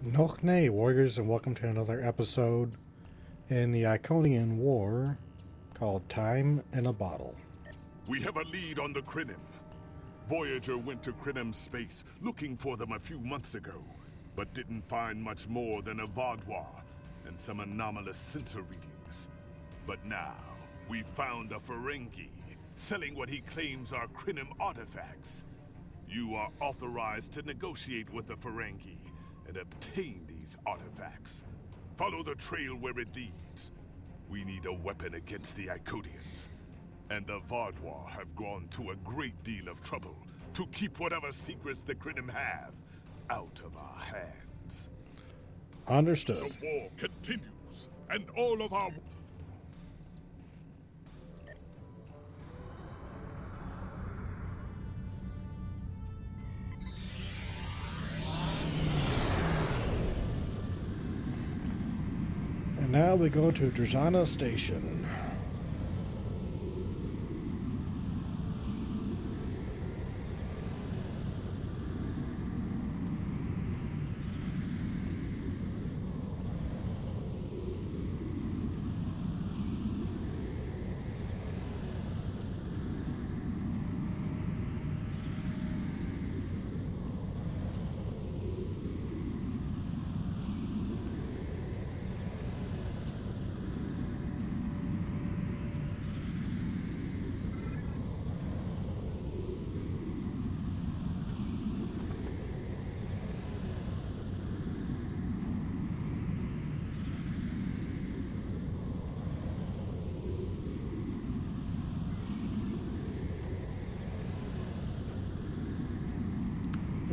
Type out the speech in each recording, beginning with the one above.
Noch nay, warriors, and welcome to another episode in the Iconian War called Time in a Bottle. We have a lead on the Klingon. Voyager went to Klingon space looking for them a few months ago, but didn't find much more than a Vaudois and some anomalous sensor readings. But now, we found a Ferengi selling what he claims are Klingon artifacts. You are authorized to negotiate with the Ferengi and obtain these artifacts. Follow the trail where it leads. We need a weapon against the Iconians. And the Vaudois have gone to a great deal of trouble to keep whatever secrets the Klingon have out of our hands. Understood. The war continues, and all of our... And now we go to Drajana Station.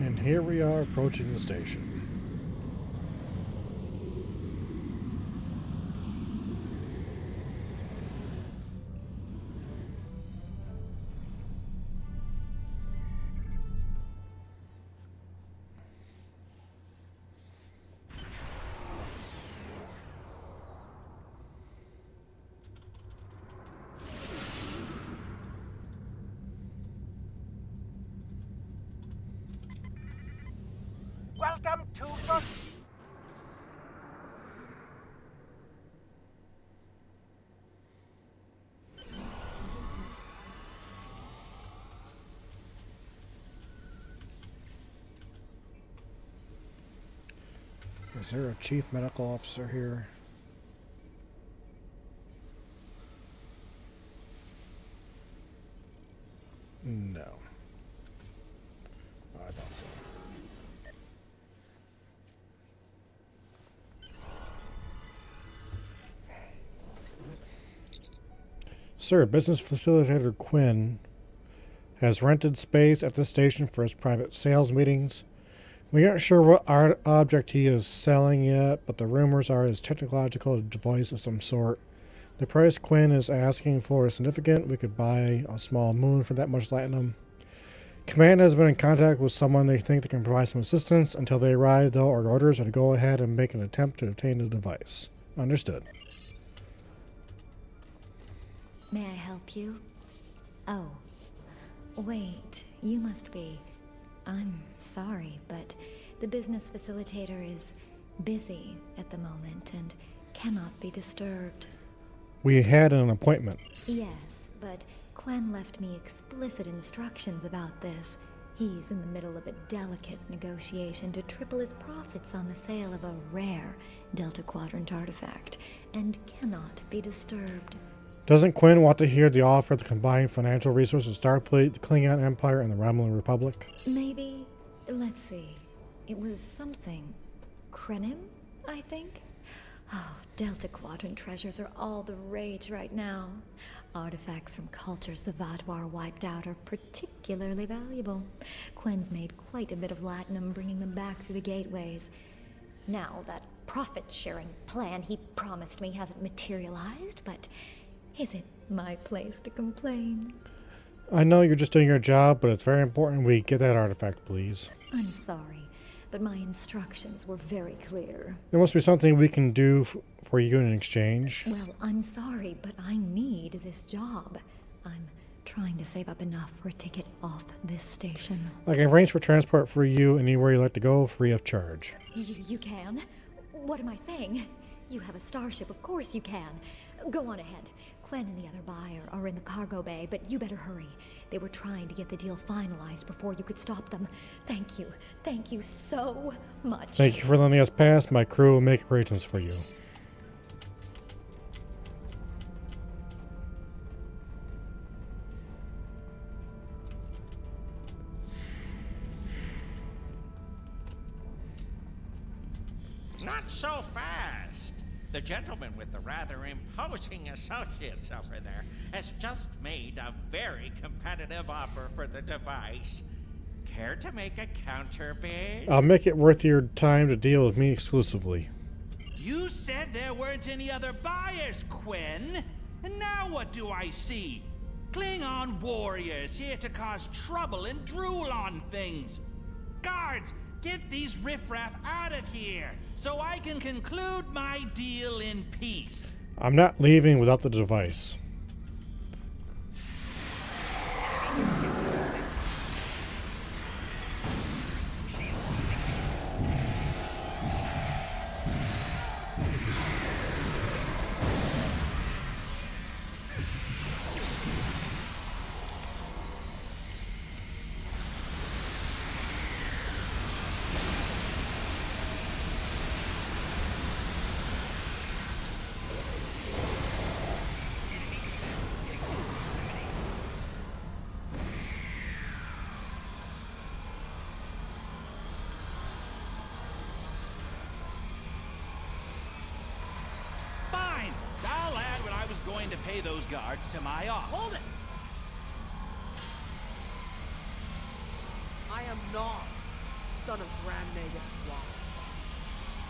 And here we are approaching the station. Welcome to the... Is there a chief medical officer here? No. I thought so. Sir, business facilitator Quinn has rented space at the station for his private sales meetings. We aren't sure what object he is selling yet, but the rumors are his technological device of some sort. The price Quinn is asking for is significant. We could buy a small moon for that much platinum. Command has been in contact with someone they think they can provide some assistance. Until they arrive, though, our orders are to go ahead and make an attempt to obtain the device. Understood. May I help you? Oh, wait, you must be. I'm sorry, but the business facilitator is busy at the moment and cannot be disturbed. We had an appointment. Yes, but Quen left me explicit instructions about this. He's in the middle of a delicate negotiation to triple his profits on the sale of a rare Delta Quadrant artifact, and cannot be disturbed. Doesn't Quinn want to hear the offer of the combined financial resources of Starfleet, the Klingon Empire, and the Romulan Republic? Maybe. Let's see. It was something. Krenim, I think? Oh, Delta Quadrant treasures are all the rage right now. Artifacts from cultures the Vaudois wiped out are particularly valuable. Quinn's made quite a bit of latinum bringing them back through the gateways. Now, that profit-sharing plan he promised me hasn't materialized, but... is it my place to complain? I know you're just doing your job, but it's very important we get that artifact, please. I'm sorry, but my instructions were very clear. There must be something we can do for you in exchange. Well, I'm sorry, but I need this job. I'm trying to save up enough for a ticket off this station. I can arrange for transport for you anywhere you'd like to go, free of charge. You can? What am I saying? You have a starship, of course you can. Go on ahead. Glenn and the other buyer are in the cargo bay, but you better hurry. They were trying to get the deal finalized before you could stop them. Thank you. Thank you so much. Thank you for letting us pass. My crew will make arrangements for you. Not so fast. The gentleman with the rather imposing associates over there has just made a very competitive offer for the device. Care to make a counterbid? I'll make it worth your time to deal with me exclusively. You said there weren't any other buyers, Quinn. And now what do I see? Klingon warriors here to cause trouble and drool on things. Guards, get these riffraff out of here so I can conclude my deal in peace. I'm not leaving without the device. Fine. I'll add what I was going to pay those guards to my offer. Hold it! I am not son of Grand Nagus Juan.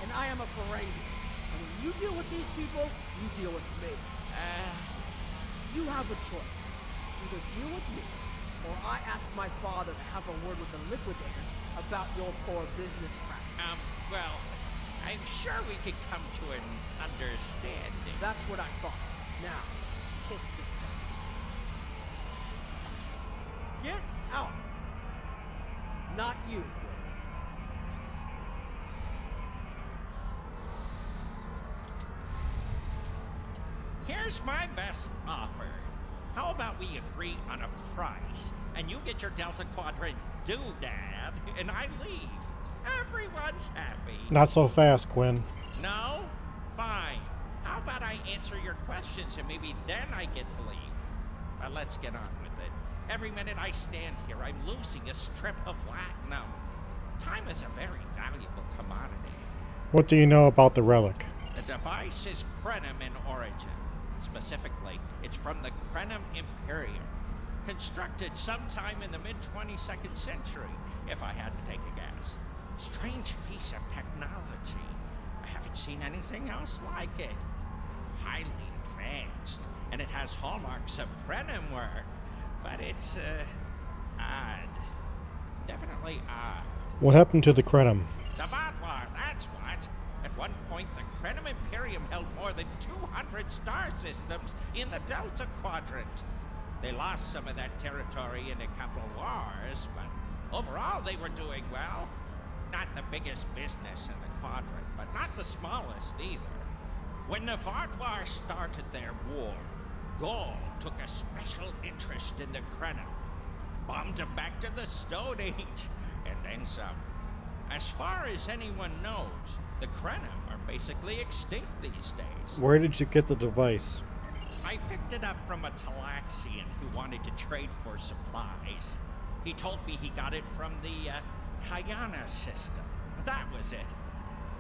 And I am a Ferengi. And when you deal with these people, you deal with me. You have a choice. Either deal with me, or I ask my father to have a word with the liquidators about your poor business practice. Well, I'm sure we could come to an understanding. That's what I thought. Now, kiss the stuff. Get out! Not you. Here's my best offer. How about we agree on a price, and you get your Delta Quadrant doodad, and I leave. Everyone's happy. Not so fast, Quinn. No? Fine. How about I answer your questions and maybe then I get to leave? But let's get on with it. Every minute I stand here, I'm losing a strip of latinum. Time is a very valuable commodity. What do you know about the relic? The device is Krenim in origin. Specifically, it's from the Krenim Imperium. Constructed sometime in the mid-22nd century, if I had to take a guess. Strange piece of technology. I haven't seen anything else like it. Highly advanced, and it has hallmarks of Krenim work, but it's, odd. Definitely odd. What happened to the Krenim? The Vatlar, that's what. At one point, the Krenim Imperium held more than 200 star systems in the Delta Quadrant. They lost some of that territory in a couple wars, but overall they were doing well. Not the biggest business in the quadrant, but not the smallest either. When the Vatlar started their war, Gaul took a special interest in the Krenim. Bombed them back to the Stone Age, and then some. As far as anyone knows, the Krenim are basically extinct these days. Where did you get the device? I picked it up from a Talaxian who wanted to trade for supplies. He told me he got it from the Kayana system. That was it.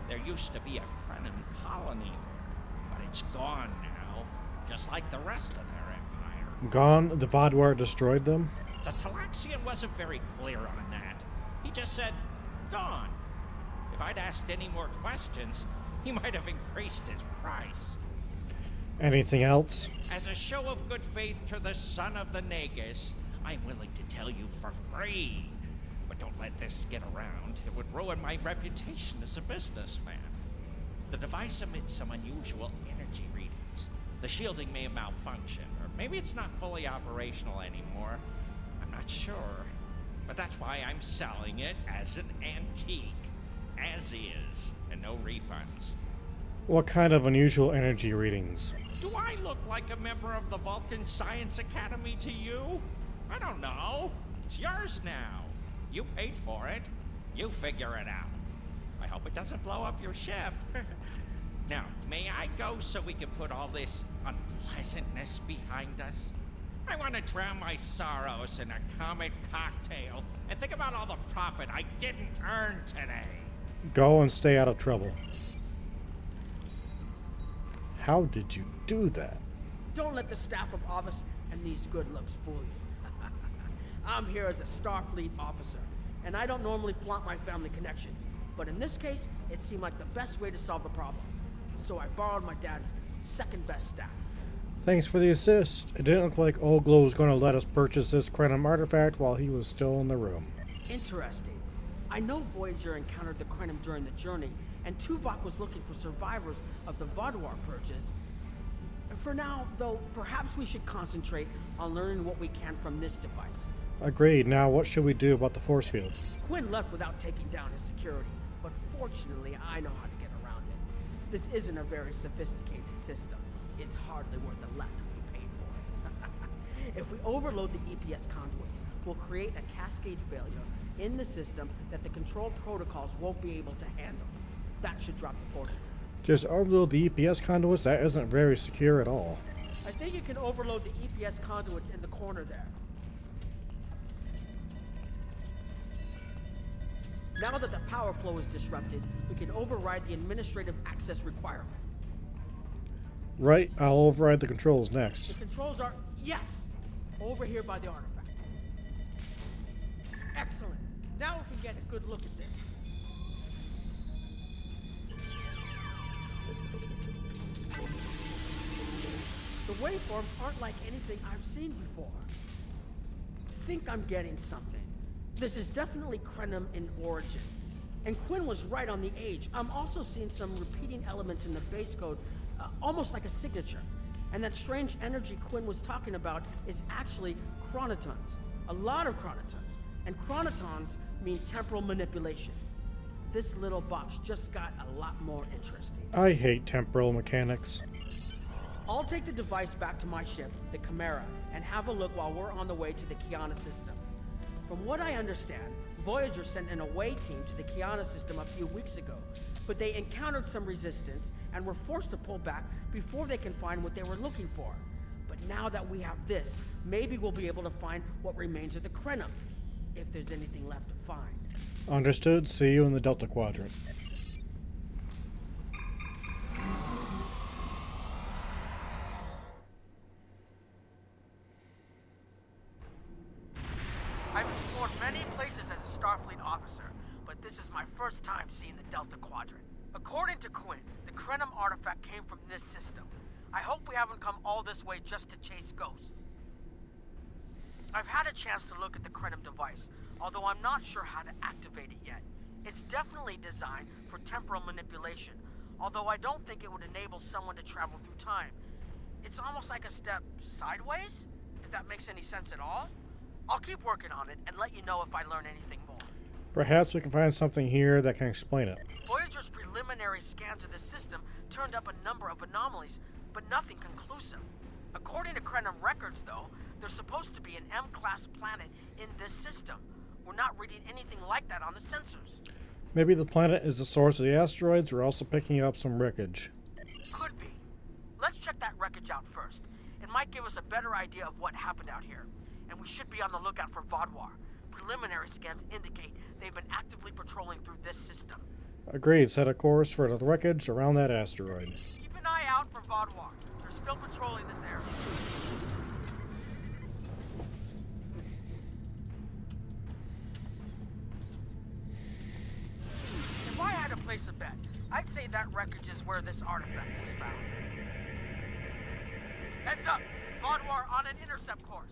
There used to be a Krenim colony there, but it's gone now, just like the rest of their empire. Gone? The Vatlar destroyed them? The Talaxian wasn't very clear on that. He just said, gone. If I'd asked any more questions, he might have increased his price. Anything else? As a show of good faith to the son of the Nagus, I'm willing to tell you for free. But don't let this get around. It would ruin my reputation as a businessman. The device emits some unusual energy readings. The shielding may have malfunctioned, or maybe it's not fully operational anymore. I'm not sure. But that's why I'm selling it as an antique. As is, and no refunds. What kind of unusual energy readings? Do I look like a member of the Vulcan Science Academy to you? I don't know. It's yours now. You paid for it. You figure it out. I hope it doesn't blow up your ship. Now, may I go so we can put all this unpleasantness behind us? I want to drown my sorrows in a comet cocktail and think about all the profit I didn't earn today. Go and stay out of trouble. How did you do that? Don't let the staff of office and these good looks fool you. I'm here as a Starfleet officer, and I don't normally flaunt my family connections. But in this case, it seemed like the best way to solve the problem. So I borrowed my dad's second best staff. Thanks for the assist. It didn't look like Oglo was going to let us purchase this Krenim artifact while he was still in the room. Interesting. I know Voyager encountered the Krenim during the journey, and Tuvok was looking for survivors of the Vaadwaur purges. For now, though, perhaps we should concentrate on learning what we can from this device. Agreed. Now, what should we do about the force field? Quinn left without taking down his security, but fortunately, I know how to get around it. This isn't a very sophisticated system. It's hardly worth the left we paid for it. If we overload the EPS conduits, we'll create a cascade failure in the system that the control protocols won't be able to handle. That should drop the force. Just overload the EPS conduits? That isn't very secure at all. I think you can overload the EPS conduits in the corner there. Now that the power flow is disrupted, we can override the administrative access requirement. Right, I'll override the controls next. The controls are, yes, over here by the artifact. Excellent. Now we can get a good look at this. The waveforms aren't like anything I've seen before. I think I'm getting something. This is definitely Krenim in origin. And Quinn was right on the age. I'm also seeing some repeating elements in the base code, almost like a signature. And that strange energy Quinn was talking about is actually chronotons. A lot of chronotons. And chronotons mean temporal manipulation. This little box just got a lot more interesting. I hate temporal mechanics. I'll take the device back to my ship, the Chimera, and have a look while we're on the way to the Kiana system. From what I understand, Voyager sent an away team to the Kiana system a few weeks ago, but they encountered some resistance and were forced to pull back before they can find what they were looking for. But now that we have this, maybe we'll be able to find what remains of the Krenim, if there's anything left to find. Understood. See you in the Delta Quadrant. I've explored many places as a Starfleet officer, but this is my first time seeing the Delta Quadrant. According to Quinn, the Krenim artifact came from this system. I hope we haven't come all this way just to chase ghosts. I've had a chance to look at the Krenim device, although I'm not sure how to activate it yet. It's definitely designed for temporal manipulation, although I don't think it would enable someone to travel through time. It's almost like a step sideways, if that makes any sense at all. I'll keep working on it and let you know if I learn anything more. Perhaps we can find something here that can explain it. Voyager's preliminary scans of the system turned up a number of anomalies, but nothing conclusive. According to Krenim records, though, there's supposed to be an M-class planet in this system. We're not reading anything like that on the sensors. Maybe the planet is the source of the asteroids. We're also picking up some wreckage. Could be. Let's check that wreckage out first. It might give us a better idea of what happened out here. And we should be on the lookout for Vaadwaur. Preliminary scans indicate they've been actively patrolling through this system. Agreed. Set a course for the wreckage around that asteroid. Keep an eye out for Vaadwaur. They're still patrolling this area. If I had to place a bet, I'd say that wreckage is where this artifact was found. Heads up! Vaadwaur on an intercept course.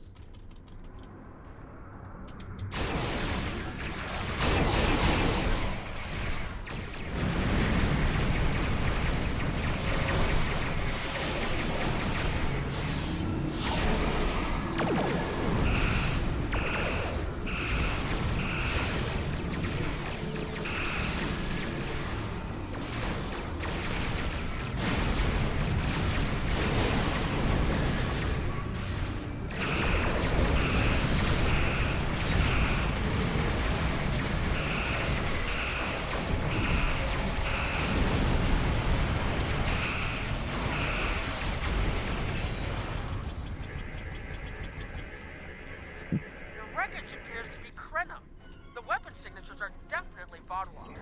signatures are definitely Vaudouar.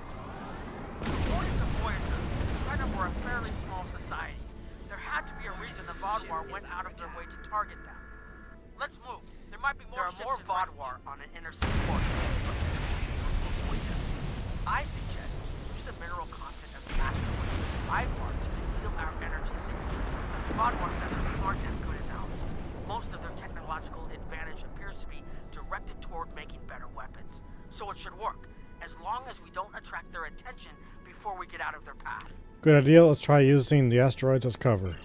According to Voyager, Krenim were a fairly small society. There had to be a reason the Vaudouar went out of their way to target them. Let's move. There might be more ships. There are more Vaudouar on an intercept course. To avoid them, I suggest use the mineral content of the asteroid I've marked to conceal our energy signatures. Vaudouar sensors aren't as good as ours. Most of their technological advantage appears to be directed toward making better weapons. So it should work, as long as we don't attract their attention before we get out of their path. Good idea. Let's try using the asteroids as cover.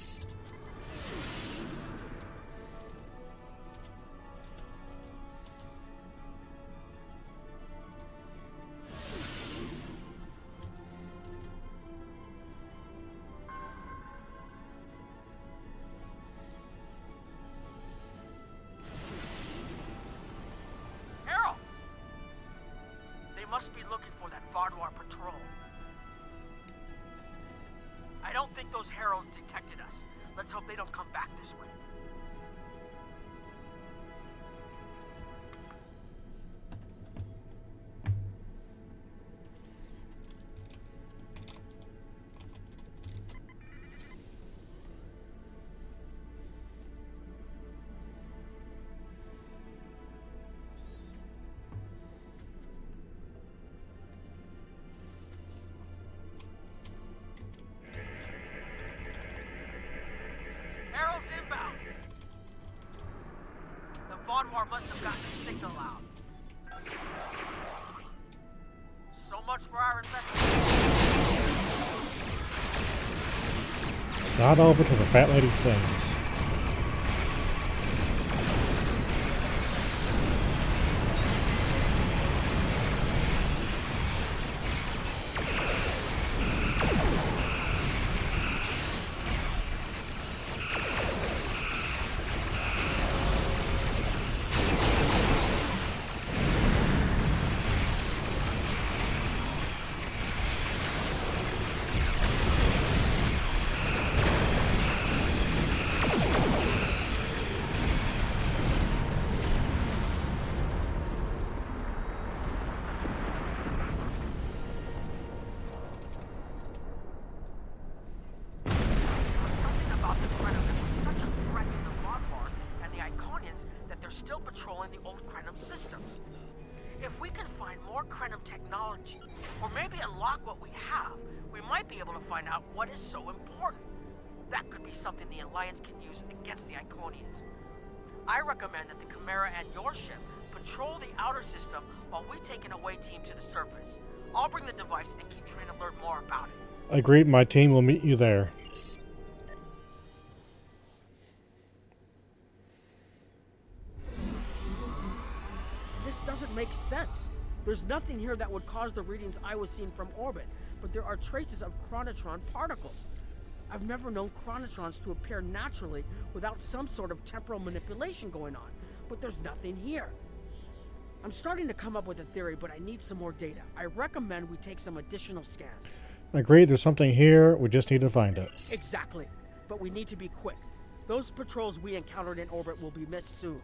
Harold! They must be looking for that Vaudouar patrol. I don't think those heralds detected us. Let's hope they don't come back this way. Herald's inbound. The Vaudouar must have gotten a signal out. So much for our investigation. Not over till the fat lady sings. Still patrolling the old Krenim systems. If we can find more Krenim technology, or maybe unlock what we have, we might be able to find out what is so important. That could be something the Alliance can use against the Iconians. I recommend that the Chimera and your ship patrol the outer system while we take an away team to the surface. I'll bring the device and keep trying to learn more about it. Agreed. My team will meet you there. This doesn't make sense. There's nothing here that would cause the readings I was seeing from orbit, but there are traces of chronotron particles. I've never known chronotrons to appear naturally without some sort of temporal manipulation going on, but there's nothing here. I'm starting to come up with a theory, but I need some more data. I recommend we take some additional scans. Agreed. There's something here. We just need to find it. Exactly, but we need to be quick. Those patrols we encountered in orbit will be missed soon.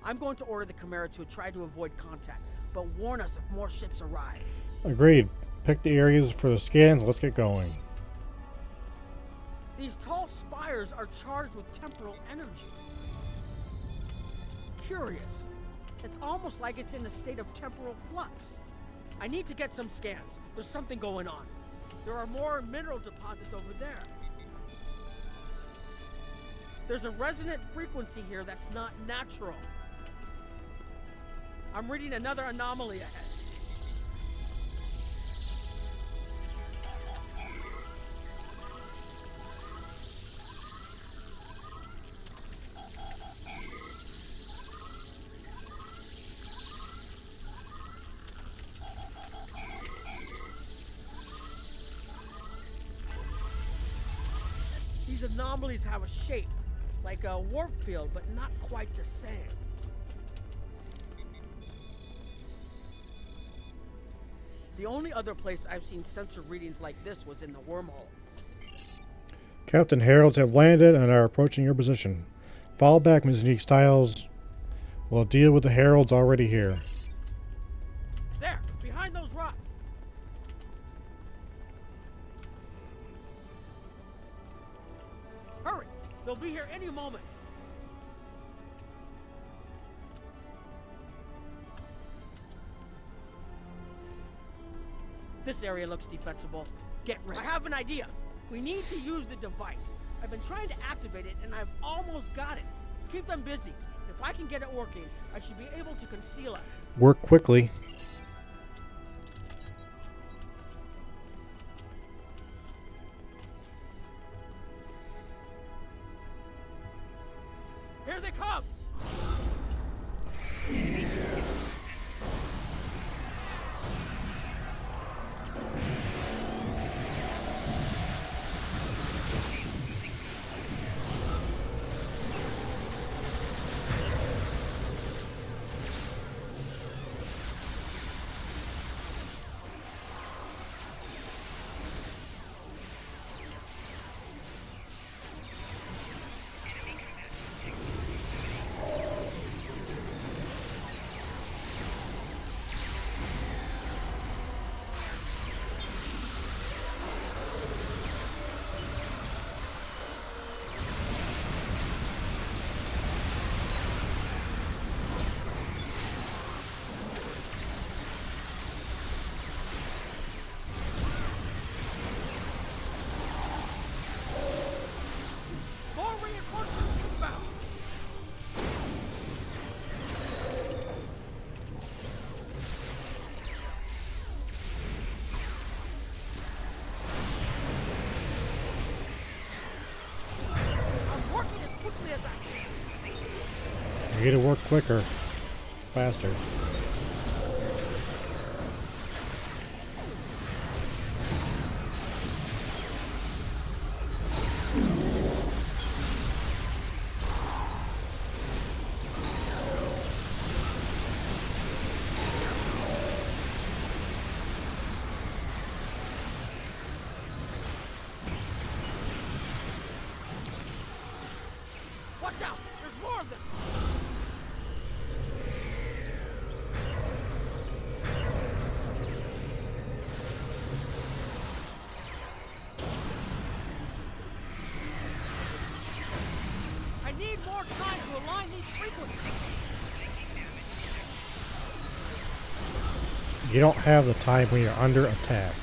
I'm going to order the Chimera to try to avoid contact, but warn us if more ships arrive. Agreed. Pick the areas for the scans. Let's get going. These tall spires are charged with temporal energy. Curious. It's almost like it's in a state of temporal flux. I need to get some scans. There's something going on. There are more mineral deposits over there. There's a resonant frequency here that's not natural. I'm reading another anomaly ahead. These anomalies have a shape, like a warp field, but not quite the same. The only other place I've seen sensor readings like this was in the wormhole. Captain Heralds have landed and are approaching your position. Fall back, Ms. Unique Styles. We'll deal with the Heralds already here. There, behind those rocks. Hurry! They'll be here any moment. This area looks defensible. Get ready. I have an idea. We need to use the device. I've been trying to activate it, and I've almost got it. Keep them busy. If I can get it working, I should be able to conceal us. Work quickly. Here they come! You gotta work quicker, faster. Watch out! There's more of them! I need more time to align these frequencies. You don't have the time when you're under attack.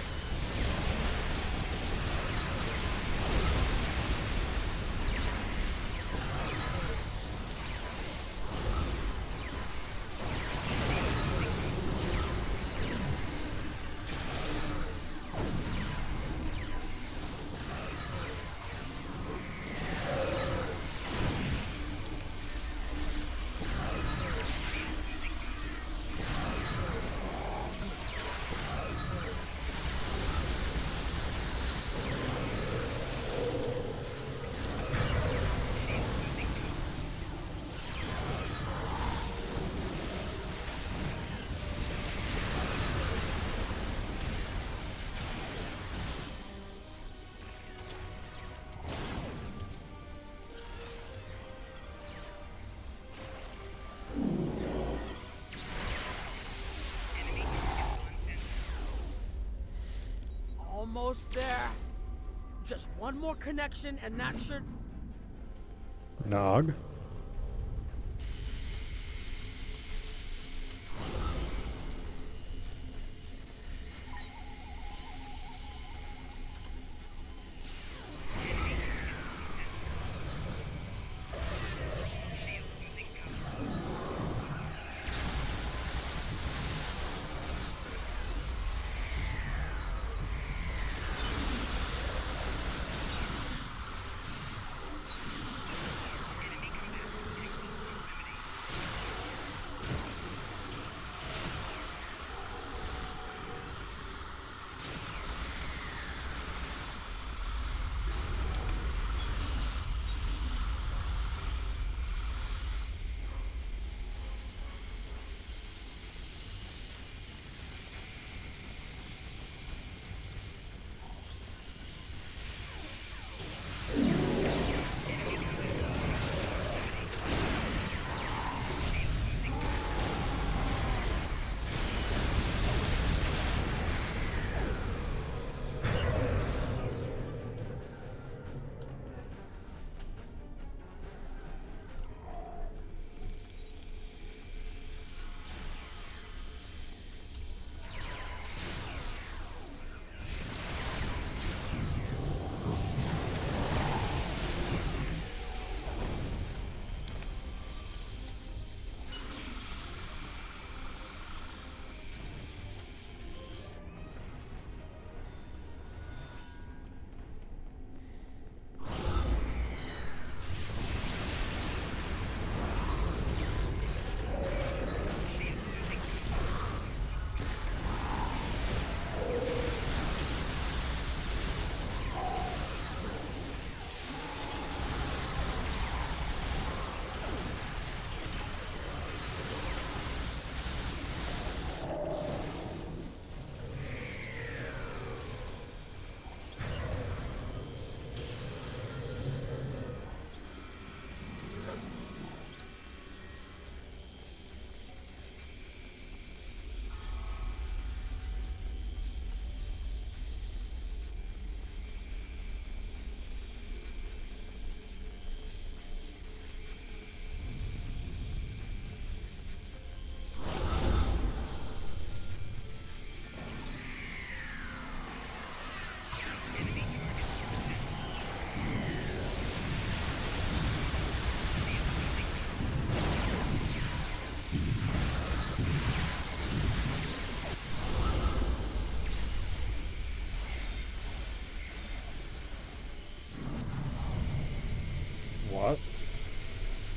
Almost there. Just one more connection and that should... Nog.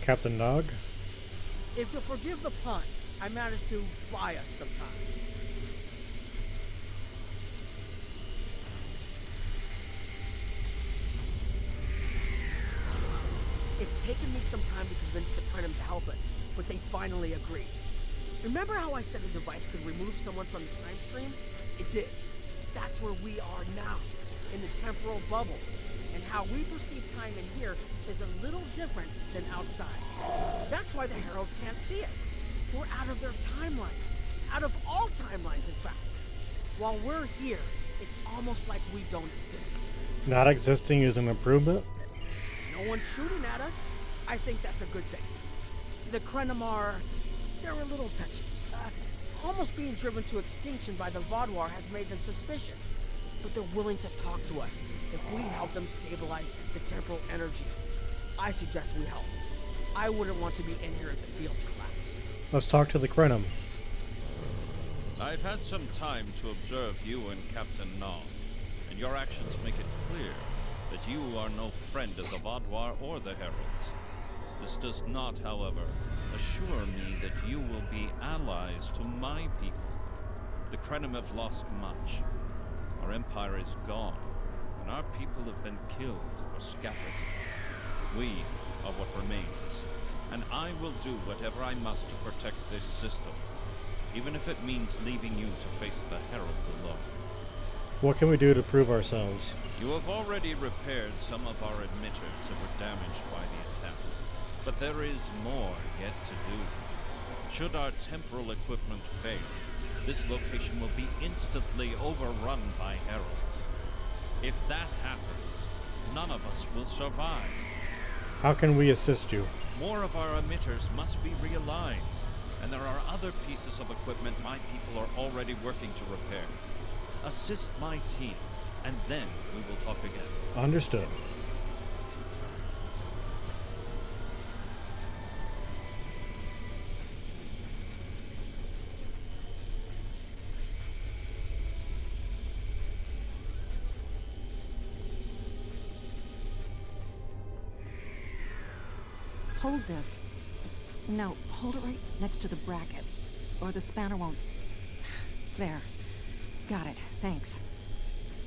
Captain Nog? If you'll forgive the pun, I managed to buy us some time. It's taken me some time to convince the Krenim to help us, but they finally agreed. Remember how I said the device could remove someone from the time stream? It did. That's where we are now, in the temporal bubbles. And how we perceive time in here is a little different than outside. That's why the Heralds can't see us. We're out of their timelines. Out of all timelines, in fact. While we're here, it's almost like we don't exist. Not existing is an improvement? No one's shooting at us. I think that's a good thing. The Krenim they're a little touchy. Almost being driven to extinction by the Vaadwaur has made them suspicious. But they're willing to talk to us if we help them stabilize the temporal energy. I suggest we help. I wouldn't want to be in here if the fields collapse. Let's talk to the Krenim. I've had some time to observe you and Captain Nog, and your actions make it clear that you are no friend of the Vaadwaur or the Heralds. This does not, however, assure me that you will be allies to my people. The Krenim have lost much. Our empire is gone, and our people have been killed or scattered. We are what remains, and I will do whatever I must to protect this system, even if it means leaving you to face the Heralds alone. What can we do to prove ourselves? You have already repaired some of our emitters that were damaged by the attack, but there is more yet to do. Should our temporal equipment fail, this location will be instantly overrun by Heralds. If that happens, none of us will survive. How can we assist you? More of our emitters must be realigned, and there are other pieces of equipment my people are already working to repair. Assist my team, and then we will talk again. Understood. Hold this. No, hold it right next to the bracket, or the spanner won't... There. Got it, thanks.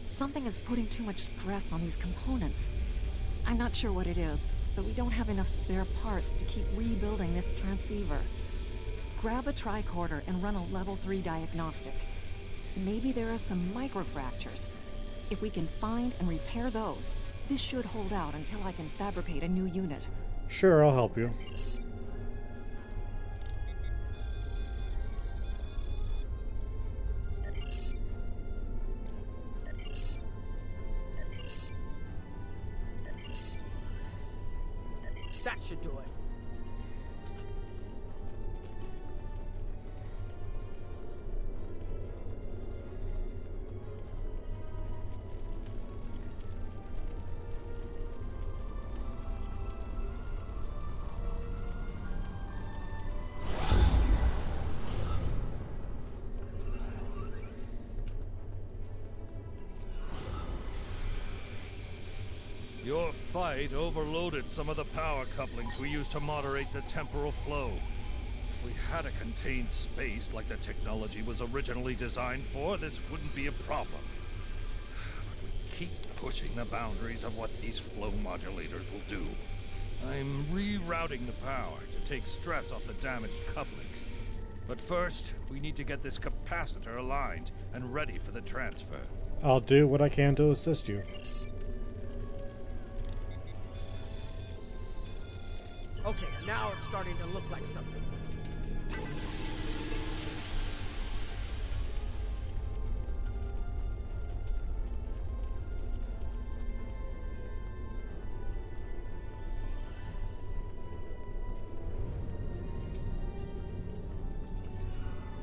Something is putting too much stress on these components. I'm not sure what it is, but we don't have enough spare parts to keep rebuilding this transceiver. Grab a tricorder and run a level 3 diagnostic. Maybe there are some microfractures. If we can find and repair those, this should hold out until I can fabricate a new unit. Sure, I'll help you. That should do it. Your fight overloaded some of the power couplings we used to moderate the temporal flow. If we had a contained space like the technology was originally designed for, this wouldn't be a problem. But we keep pushing the boundaries of what these flow modulators will do. I'm rerouting the power to take stress off the damaged couplings. But first, we need to get this capacitor aligned and ready for the transfer. I'll do what I can to assist you. Okay, now it's starting to look like something.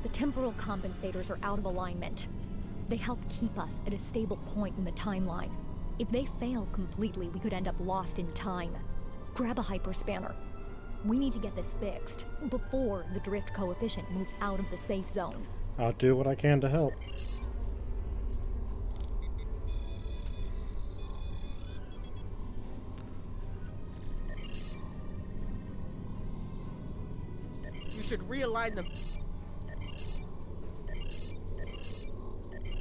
The temporal compensators are out of alignment. They help keep us at a stable point in the timeline. If they fail completely, we could end up lost in time. Grab a hyperspanner. We need to get this fixed before the drift coefficient moves out of the safe zone. I'll do what I can to help. should realign them.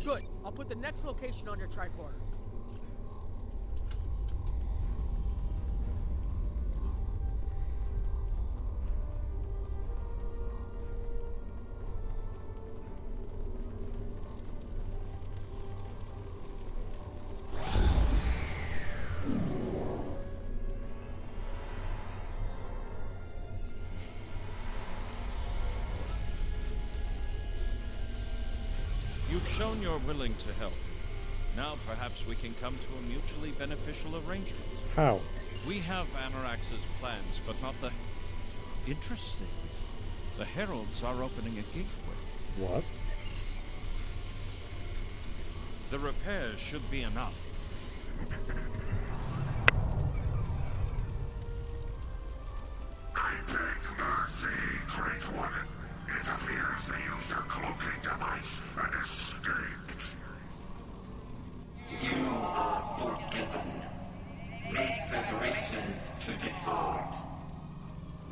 Good. I'll put the next location on your tricorder. You've shown you're willing to help. Now perhaps we can come to a mutually beneficial arrangement. How? We have Anorax's plans, but not the... Interesting. The Heralds are opening a gateway. What? The repairs should be enough. I beg mercy, Great One. It appears they used a cloaking device and escaped. You are forgiven. Make preparations to depart.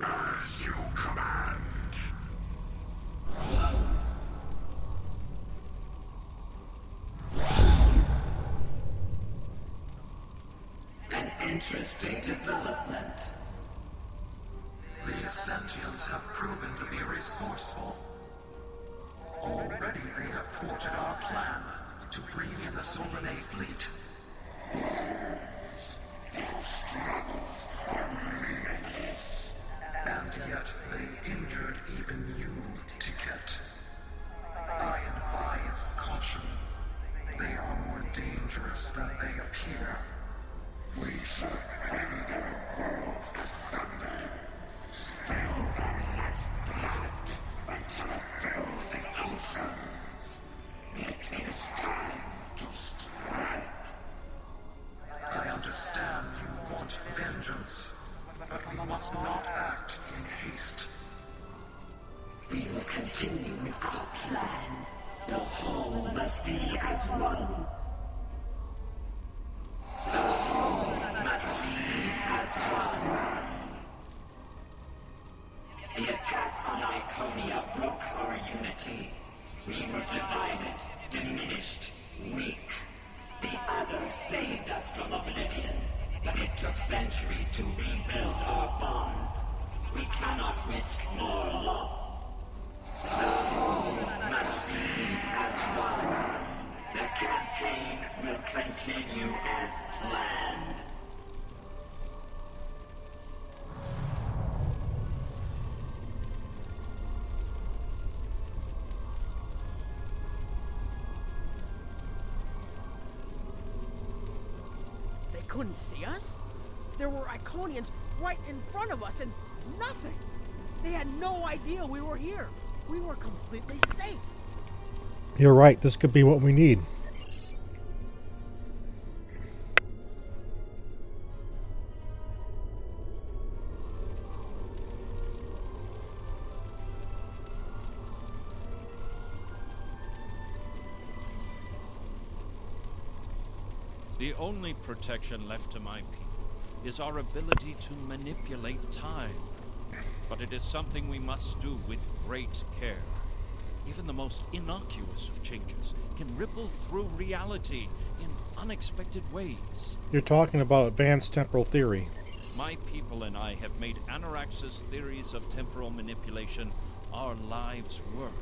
As you command. An interesting development. These sentients have proven to be resourceful. Already they have thwarted our plan to bring in the Solanae fleet. Their struggles are limitless. And yet they injured even you, Ticket. I advise caution. They are more dangerous than they appear. We should rend their worlds asunder. Spill them with blood until it fills the oceans. It is time to strike. I understand you want vengeance, but we must not act in haste. We will continue with our plan. The whole must be as one. The whole must be as one. The attack on Iconia broke our unity. We were divided, diminished, weak. The others saved us from oblivion, but it took centuries to rebuild our bonds. We cannot risk more loss. The whole must be as one. The campaign will continue as planned. They couldn't see us? There were Iconians right in front of us and nothing. They had no idea we were here. We were completely safe. You're right. This could be what we need. The only protection left to my people is our ability to manipulate time. But it is something we must do with great care. Even the most innocuous of changes can ripple through reality in unexpected ways. You're talking about advanced temporal theory. My people and I have made Anorax's theories of temporal manipulation our lives' work.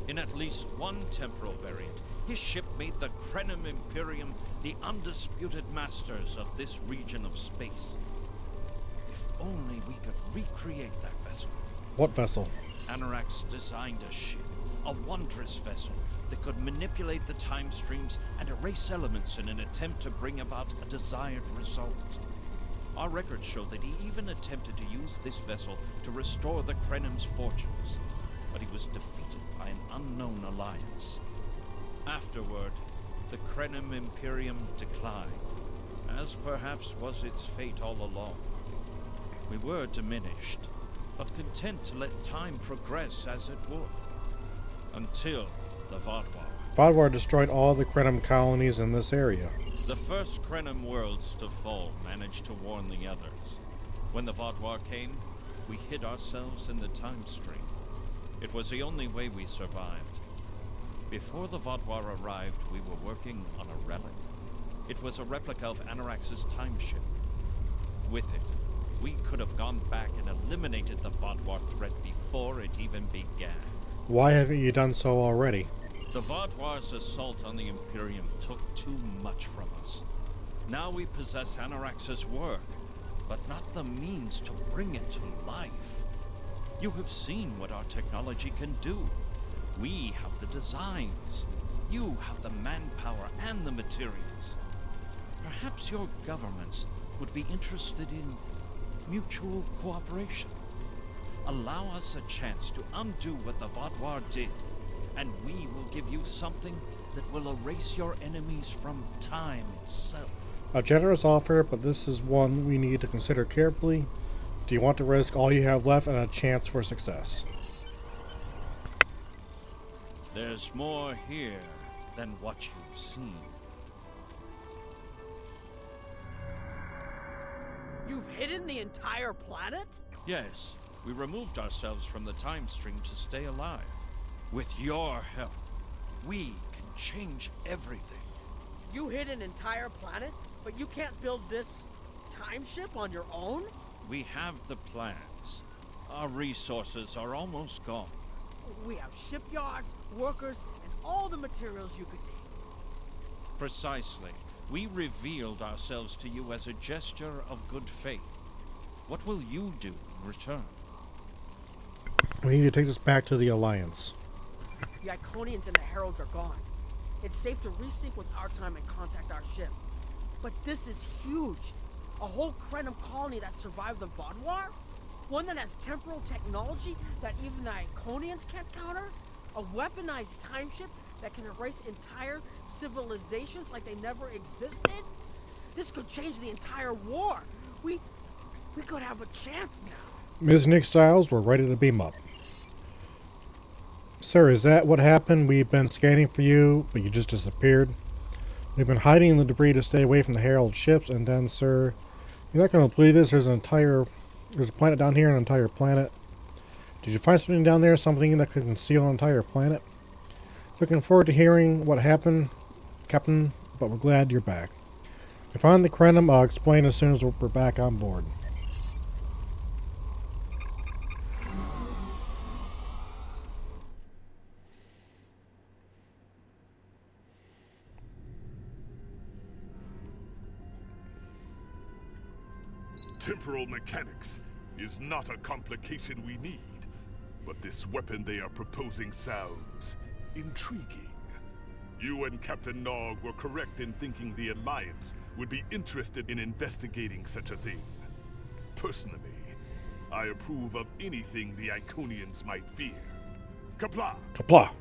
In at least one temporal variant, his ship made the Krenim Imperium the undisputed masters of this region of space. If only we could recreate that vessel. What vessel? Anorax designed a ship, a wondrous vessel that could manipulate the time streams and erase elements in an attempt to bring about a desired result. Our records show that he even attempted to use this vessel to restore the Krenim's fortunes, but he was defeated by an unknown alliance. Afterward, the Krenim Imperium declined, as perhaps was its fate all along. We were diminished, but content to let time progress as it would. Until the Vodwar. Vodwar destroyed all the Krenim colonies in this area. The first Krenim worlds to fall managed to warn the others. When the Vodwar came, we hid ourselves in the time stream. It was the only way we survived. Before the Vaadwaur arrived, we were working on a relic. It was a replica of Anorax's time ship. With it, we could have gone back and eliminated the Vaadwaur threat before it even began. Why haven't you done so already? The Vaadwaur's assault on the Imperium took too much from us. Now we possess Anorax's work, but not the means to bring it to life. You have seen what our technology can do. We have the designs. You have the manpower and the materials. Perhaps your governments would be interested in mutual cooperation. Allow us a chance to undo what the Vaadwaur did, and we will give you something that will erase your enemies from time itself. A generous offer, but this is one we need to consider carefully. Do you want to risk all you have left and a chance for success? There's more here than what you've seen. You've hidden the entire planet? Yes, we removed ourselves from the time stream to stay alive. With your help, we can change everything. You hid an entire planet, but you can't build this time ship on your own? We have the plans. Our resources are almost gone. We have shipyards, workers, and all the materials you could need. Precisely. We revealed ourselves to you as a gesture of good faith. What will you do in return? We need to take this back to the Alliance. The Iconians and the Heralds are gone. It's safe to resync with our time and contact our ship. But this is huge. A whole Krenim colony that survived the Vaadwaur? One that has temporal technology that even the Iconians can't counter? A weaponized time ship that can erase entire civilizations like they never existed? This could change the entire war. We could have a chance now. Ms. Nick Styles, we're ready to beam up. Sir, is that what happened? We've been scanning for you, but you just disappeared. We've been hiding in the debris to stay away from the Herald ships, and then, sir, you're not going to believe this. There's a planet down here, an entire planet. Did you find something down there, something that could conceal an entire planet? Looking forward to hearing what happened, Captain, but we're glad you're back. If I find the Krenim, I'll explain as soon as we're back on board. Temporal mechanics is not a complication we need, but this weapon they are proposing sounds intriguing. You and Captain Nog were correct in thinking the Alliance would be interested in investigating such a thing. Personally, I approve of anything the Iconians might fear. Kapla! Kapla!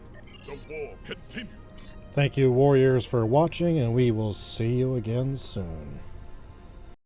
The war continues! Thank you, warriors, for watching, and we will see you again soon.